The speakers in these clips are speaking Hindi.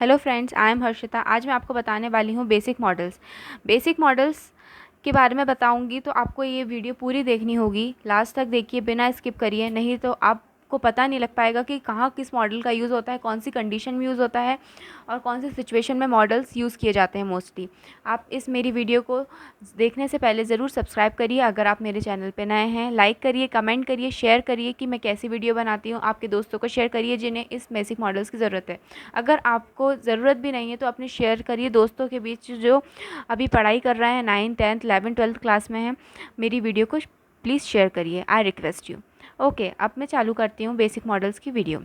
Hello friends, I am Harshita. आज मैं आपको बताने वाली हूँ बेसिक मॉडल्स के बारे में बताऊँगी। तो आपको ये वीडियो पूरी देखनी होगी, लास्ट तक देखिए, बिना स्किप करिए, नहीं तो आपको पता नहीं लग पाएगा कि कहाँ किस मॉडल का यूज़ होता है, कौन सी कंडीशन में यूज़ होता है और कौन सी सिचुएशन में मॉडल्स यूज़ किए जाते हैं मोस्टली। आप इस मेरी वीडियो को देखने से पहले ज़रूर सब्सक्राइब करिए। अगर आप मेरे चैनल पे नए हैं, लाइक करिए, कमेंट करिए, शेयर करिए कि मैं कैसी वीडियो बनाती हूँ। आपके दोस्तों को शेयर करिए जिन्हें इस बेसिक मॉडल्स की ज़रूरत है। अगर आपको ज़रूरत भी नहीं है तो अपने शेयर करिए दोस्तों के बीच जो अभी पढ़ाई कर रहे हैं, 9th 10th 11th 12th class में हैं। मेरी वीडियो को प्लीज़ शेयर करिए, आई रिक्वेस्ट यू। ओके, अब मैं चालू करती हूँ बेसिक मॉडल्स की वीडियो।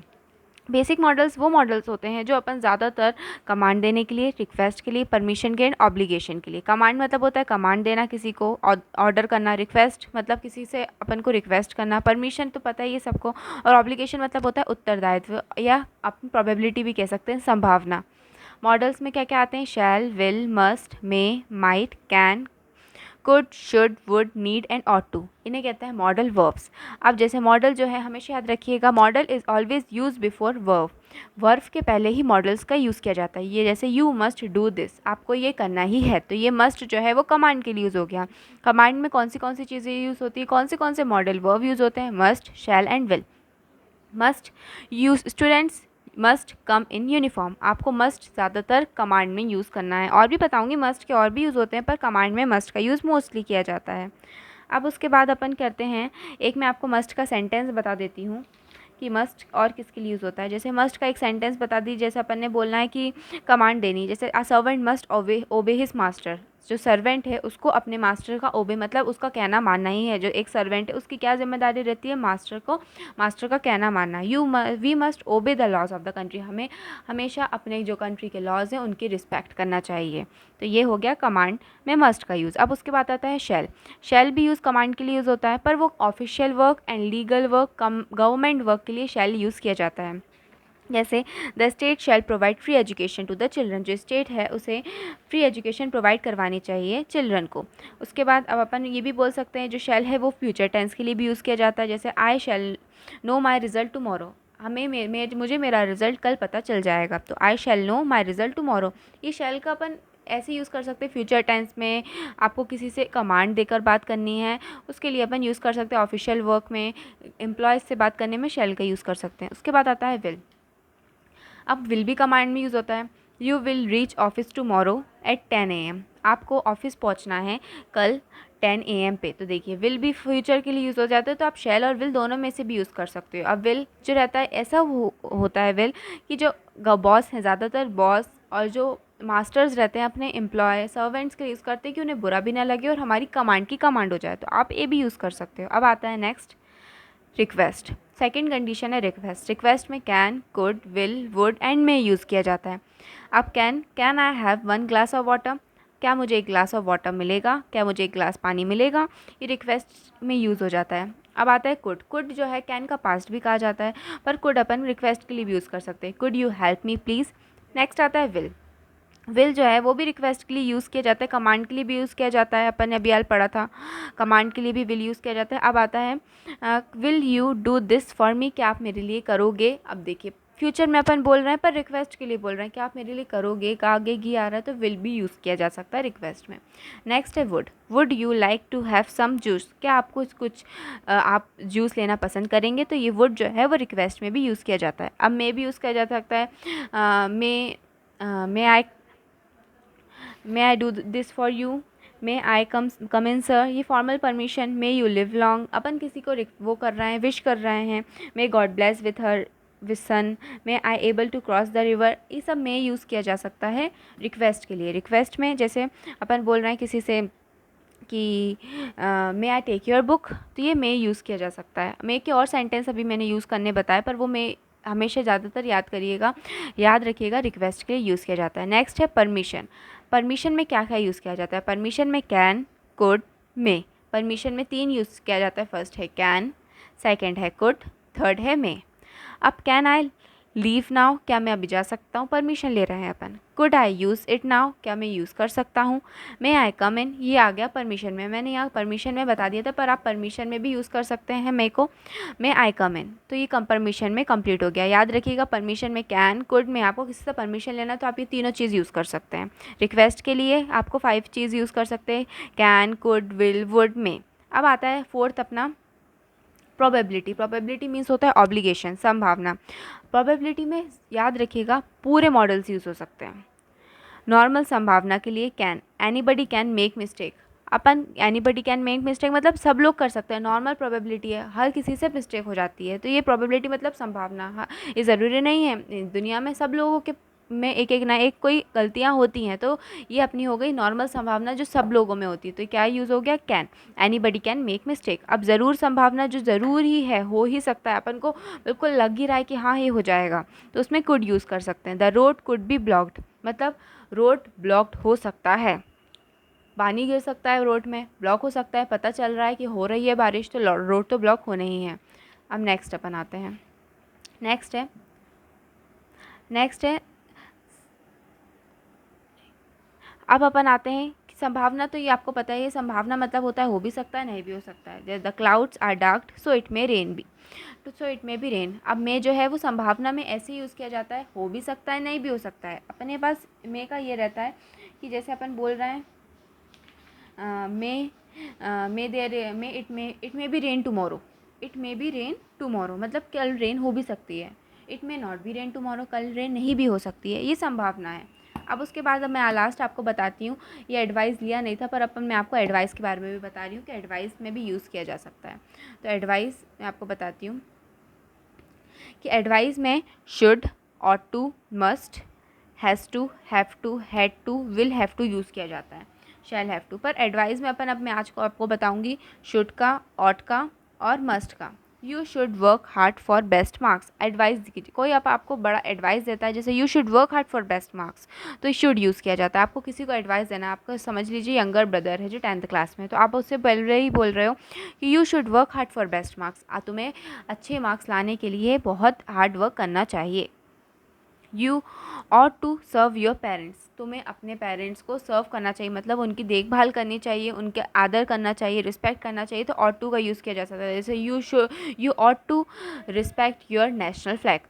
बेसिक मॉडल्स वो मॉडल्स होते हैं जो अपन ज़्यादातर कमांड देने के लिए, रिक्वेस्ट के लिए, परमिशन के एंड ऑब्लिगेशन के लिए। कमांड मतलब होता है कमांड देना, किसी को ऑर्डर करना। रिक्वेस्ट मतलब किसी से अपन को रिक्वेस्ट करना। परमिशन तो पता है ये सबको। और ऑब्लिगेशन मतलब होता है उत्तरदायित्व, या अपन प्रोबेबिलिटी भी कह सकते हैं, संभावना। मॉडल्स में क्या क्या आते हैं? Shall, will, must, may, might, can, could, should, would, need and ought to. इन्हें कहते हैं मॉडल वर्ब्स। अब जैसे मॉडल जो है, हमेशा याद रखिएगा, model is always use before verb. Verb के पहले ही मॉडल्स का यूज़ किया जाता है। ये जैसे यू मस्ट डू दिस, आपको ये करना ही है, तो ये मस्ट जो है वो कमांड के लिए यूज़ हो गया। कमांड में कौन सी चीज़ें यूज़ होती है, कौन से मॉडल वर्ब यूज़ होते हैं? Must, shall and will. Must use, students must come in uniform. आपको मस्ट ज़्यादातर कमांड में यूज़ करना है। और भी बताऊंगी, मस्ट के और भी यूज़ होते हैं, पर कमांड में मस्ट का यूज़ मोस्टली किया जाता है। अब उसके बाद अपन करते हैं, एक मैं आपको मस्ट का सेंटेंस बता देती हूँ कि मस्ट और किसके लिए यूज़ होता है। जैसे मस्ट का एक सेंटेंस बता दी, जैसे अपन ने बोलना है कि कमांड देनी, जैसे अ सर्वेंट मस्ट ओबे हिज मास्टर। जो सर्वेंट है उसको अपने मास्टर का ओबे मतलब उसका कहना मानना ही है। जो एक सर्वेंट है उसकी क्या जिम्मेदारी रहती है? मास्टर का कहना मानना। We must obey the laws of the country. हमें हमेशा अपने जो कंट्री के लॉज हैं उनकी रिस्पेक्ट करना चाहिए। तो ये हो गया कमांड में मस्ट का यूज़। अब उसके बाद आता है शैल। शैल भी यूज़ कमांड के लिए यूज़ होता है, पर वो official work and legal work, government work के लिए शैल यूज़ किया जाता है। जैसे the state shall provide free education to the children. जो स्टेट है उसे फ्री एजुकेशन प्रोवाइड करवानी चाहिए चिल्ड्रन को। उसके बाद अब अपन ये भी बोल सकते हैं, जो शैल है वो फ्यूचर टेंस के लिए भी यूज़ किया जाता है। जैसे आई शैल नो माई रिजल्ट टुमारो। मुझे मेरा रिजल्ट कल पता चल जाएगा, तो आई शैल नो माई रिजल्ट टुमारो। ये शैल का अपन ऐसे यूज़ कर सकते हैं फ्यूचर टेंस में। आपको किसी से कमांड देकर बात करनी है, उसके लिए अपन यूज़ कर सकते हैं। ऑफिशियल वर्क में, एम्प्लॉयज़ से बात करने में शैल का यूज़ कर सकते हैं। उसके बाद आता है विल। अब विल भी कमांड में यूज़ होता है। You will reach office tomorrow at 10 AM। आपको ऑफिस पहुंचना है कल 10 AM पे। तो देखिए, विल भी फ्यूचर के लिए यूज़ हो जाता है, तो आप शैल और विल दोनों में से भी यूज़ कर सकते हो। अब विल जो रहता है, ऐसा होता है विल कि जो बॉस हैं, ज़्यादातर बॉस और जो मास्टर्स रहते हैं अपने एम्प्लॉय सर्वेंट्स के यूज़ करते हैं कि उन्हें बुरा भी ना लगे और हमारी कमांड की कमांड हो जाए। तो आप ये भी यूज़ कर सकते हो। अब आता है नेक्स्ट, रिक्वेस्ट। सेकंड कंडीशन है रिक्वेस्ट। रिक्वेस्ट में can, could, will, would and may use किया जाता है। अब can I have 1 glass of water. क्या मुझे 1 ग्लास ऑफ वाटर मिलेगा? क्या मुझे 1 ग्लास पानी मिलेगा? ये रिक्वेस्ट में यूज़ हो जाता है। अब आता है कुड। कुड जो है कैन का पास्ट भी कहा जाता है, पर कुड अपन रिक्वेस्ट के लिए भी यूज़ कर सकते हैं। Could you help me please. Next आता है विल। विल जो है वो भी रिक्वेस्ट के लिए यूज़ किया जाता है, कमांड के लिए भी यूज़ किया जाता है। अपन ने अभी हाल पढ़ा था, कमांड के लिए भी विल यूज़ किया जाता है। अब आता है will you do this for me. क्या आप मेरे लिए करोगे? अब देखिए, फ्यूचर में अपन बोल रहे हैं पर रिक्वेस्ट के लिए बोल रहे हैं, क्या आप मेरे लिए करोगे का आगे ही आ रहा है, तो विल भी यूज़ किया जा सकता है रिक्वेस्ट में। नेक्स्ट है would. Would you like to have some juice. क्या आप कुछ आप जूस लेना पसंद करेंगे? तो ये वुड जो है वो रिक्वेस्ट में भी यूज़ किया जाता है। अब मे भी यूज़ किया जा सकता है। May I do this for you. May I come in sir. ये formal permission. May you live long, अपन किसी को वो कर रहे हैं, विश कर रहे हैं। May God bless with her with son. May I able to cross the river. ये सब मे यूज़ किया जा सकता है रिक्वेस्ट के लिए। रिक्वेस्ट में जैसे अपन बोल रहे हैं किसी से कि मे आई टेक योर बुक, तो ये मे यूज़ किया जा सकता है। मे के और सेंटेंस अभी मैंने यूज़ करने बताए, पर वो मे हमेशा ज़्यादातर याद रखिएगा रिक्वेस्ट के लिए यूज़ किया जाता है। नेक्स्ट है परमिशन। परमिशन में क्या क्या यूज़ किया जाता है? परमिशन में कैन, कुड, मे। परमिशन में 3 यूज़ किया जाता है। फर्स्ट है कैन, सेकंड है कुड, थर्ड है मे। अब कैन आई लीव नाउ, क्या मैं अभी जा सकता हूँ, परमिशन ले रहे हैं अपन। Could I use it now, क्या मैं यूज़ कर सकता हूँ। मे आई कम इन, ये आ गया परमिशन में, मैंने यहाँ परमिशन में बता दिया था, पर आप परमिशन में भी यूज़ कर सकते हैं मे को। मे आई कम इन, तो ये परमिशन में कंप्लीट हो गया। याद रखिएगा, परमिशन में कैन, कुड में आपको किसी से परमिशन लेना तो आप ये तीनों चीज़ यूज़ कर सकते हैं। रिक्वेस्ट के लिए आपको 5 चीज़ यूज़ कर सकते हैं, कैन, कुड, विल, वुड, मे। अब आता है फोर्थ अपना प्रोबेबिलिटी। प्रोबेबिलिटी मीन्स होता है ऑब्लिगेशन, संभावना। प्रोबेबिलिटी में याद रखिएगा पूरे मॉडल्स यूज़ हो सकते हैं। नॉर्मल संभावना के लिए can, anybody can make mistake. Upon anybody can make mistake मतलब सब लोग कर सकते हैं। नॉर्मल प्रोबेबिलिटी है, हर किसी से मिस्टेक हो जाती है, तो ये प्रोबेबिलिटी मतलब संभावना। हाँ, ये ज़रूरी नहीं है, दुनिया में सब लोगों के में एक एक ना एक कोई गलतियाँ होती हैं, तो ये अपनी हो गई नॉर्मल संभावना जो सब लोगों में होती है। तो क्या यूज़ हो गया, can. Anybody can make mistake. अब ज़रूर संभावना जो ज़रूर ही है, हो ही सकता है, अपन को बिल्कुल लग ही रहा है कि हाँ ये हो जाएगा, तो उसमें कुड यूज़ कर सकते हैं। The road could be blocked, मतलब रोड ब्लॉक्ड हो सकता है, पानी गिर सकता है रोड में, ब्लॉक हो सकता है, पता चल रहा है कि हो रही है बारिश, तो रोड तो ब्लॉक होने ही है। अब नेक्स्ट अपन आते हैं, नेक्स्ट है अब अपन आते हैं कि संभावना। तो ये आपको पता है, ये संभावना मतलब होता है हो भी सकता है, नहीं भी हो सकता है। The clouds are dark so it may rain be, तो so it may be rain. अब मे जो है वो संभावना में ऐसे यूज़ किया जाता है, हो भी सकता है, नहीं भी हो सकता है। अपने पास मे का ये रहता है कि जैसे अपन बोल रहे हैं it may be rain tomorrow, it may be rain tomorrow मतलब कल रेन हो भी सकती है। It may not be rain tomorrow, कल रेन नहीं भी हो सकती है, ये संभावना है। अब उसके बाद अब मैं लास्ट आपको बताती हूँ, ये एडवाइस लिया नहीं था, पर अपन मैं आपको एडवाइस के बारे में भी बता रही हूँ कि एडवाइस में भी यूज़ किया जा सकता है। तो एडवाइस मैं आपको बताती हूँ कि एडवाइस में should, ought to, must, has to, have to, had to, will have to use किया जाता है, शैल हैव टू। पर एडवाइस में अपन अब मैं आज को आपको बताऊंगी शुड का, ऑट का और मस्ट का। You should work hard for best marks, advice कीजिए, कोई आपको बड़ा एडवाइस देता है, जैसे you should work hard for best marks, तो शुड यूज़ किया जाता है। आपको किसी को एडवाइस देना है, आपको समझ लीजिए यंगर ब्रदर है जो 10th क्लास में, तो आप उससे पहले ही बोल रहे हो कि you should work hard for best marks, तुम्हें अच्छे मार्क्स लाने के लिए बहुत हार्ड वर्क करना चाहिए। You ought to serve your parents, तुम्हें अपने पेरेंट्स को सर्व करना चाहिए, मतलब उनकी देखभाल करनी चाहिए, उनके आदर करना चाहिए, रिस्पेक्ट करना चाहिए, तो ऑट टू का यूज़ किया जा सकता है। जैसे you ought to respect your national flag,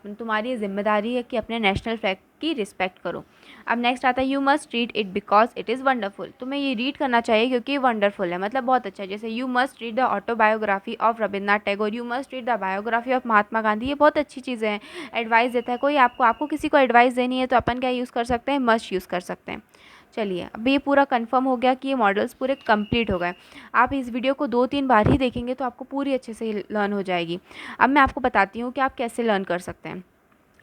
तुम्हारी जिम्मेदारी है कि अपने नेशनल फ्लैग की रिस्पेक्ट करो। अब नेक्स्ट आता है you must read it because it is wonderful, तुम्हें ये रीड करना चाहिए क्योंकि ये वंडरफुल है, मतलब बहुत अच्छा है। जैसे you must read the autobiography of Rabindranath Tagore, you must read the biography of Mahatma Gandhi, ये बहुत अच्छी चीज़ें हैं। एडवाइस देता है कोई आपको किसी को एडवाइस देनी है, तो अपन क्या यूज़ कर सकते हैं, मस्ट यूज़ कर सकते हैं। चलिए, अब ये पूरा कंफर्म हो गया कि ये मॉडल्स पूरे कंप्लीट हो गए। आप इस वीडियो को 2-3 बार ही देखेंगे तो आपको पूरी अच्छे से लर्न हो जाएगी। अब मैं आपको बताती हूँ कि आप कैसे लर्न कर सकते हैं।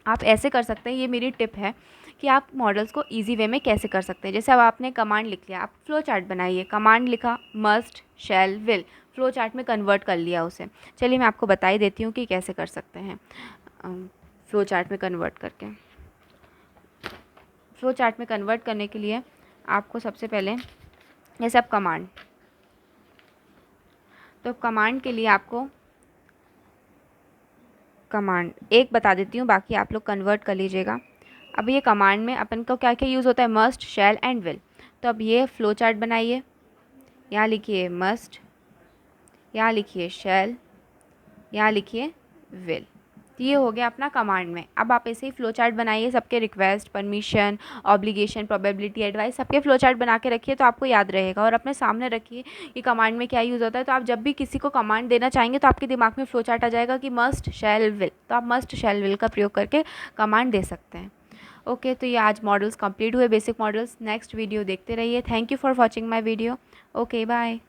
आप ऐसे कर सकते हैं, ये मेरी टिप है कि आप मॉडल्स को इजी वे में कैसे कर सकते हैं। जैसे अब आपने कमांड लिख लिया, आप फ्लो चार्ट बनाइए, कमांड लिखा must, shall, will, flow chart में कन्वर्ट कर लिया उसे। चलिए मैं आपको बता ही देती हूँ कि कैसे कर सकते हैं फ्लो चार्ट में कन्वर्ट करके। फ्लो चार्ट में कन्वर्ट करने के लिए आपको सबसे पहले, जैसे अब कमांड, तो कमांड के लिए आपको कमांड एक बता देती हूँ, बाकी आप लोग कन्वर्ट कर लीजिएगा। अब ये कमांड में अपन को क्या क्या यूज़ होता है, मस्ट, शैल एंड विल। तो अब ये फ्लो चार्ट बनाइए, यहाँ लिखिए मस्ट, यहाँ लिखिए शैल, यहाँ लिखिए विल, ये हो गया अपना कमांड में। अब आप ऐसे ही फ्लो चार्ट बनाइए, सबके request, permission, obligation, probability, advice, सबके फ्लो चार्ट बना के रखिए, तो आपको याद रहेगा। और अपने सामने रखिए कि कमांड में क्या यूज़ होता है, तो आप जब भी किसी को कमांड देना चाहेंगे तो आपके दिमाग में फ्लो चार्ट आ जाएगा कि मस्ट, शैल, विल, तो आप मस्ट, शैल, विल का प्रयोग करके कमांड दे सकते हैं। ओके, तो ये आज मॉडल्स कंप्लीट हुए, बेसिक मॉडल्स। नेक्स्ट वीडियो देखते रहिए। Thank you for watching my video. Okay, bye.